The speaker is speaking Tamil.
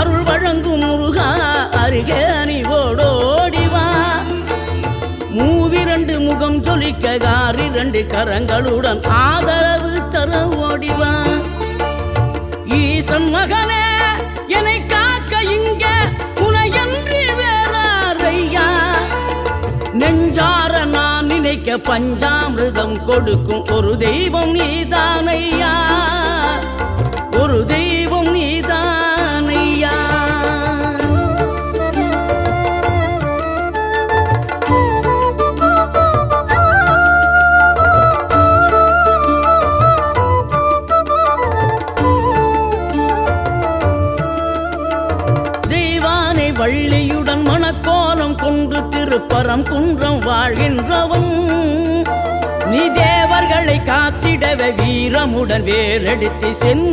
அருள் வழங்கும் முருகா அருகே அணிவோடோடிவா மூவிரண்டு முகம் ஜொலிக்க காரிரண்டு கரங்களுடன் ஆதரவு தர ஓடிவா ஈசன் மகனே என்னை காக்க இங்க உனையன்றி வேறாரையா நெஞ்சார நான் நினைக்க பஞ்சாமிர்தம் கொடுக்கும் ஒரு தெய்வம் நீதானையா ஒரு தெய்வம் நீதானையா தெய்வானை வள்ளியுடன் மணக்கோலம் கொண்டு திருப்பரம் குன்றம் வாழ்கின்றவன் நீ தேவர்களை காத்திடவே வீரமுடன் வேலெடுத்து சென்று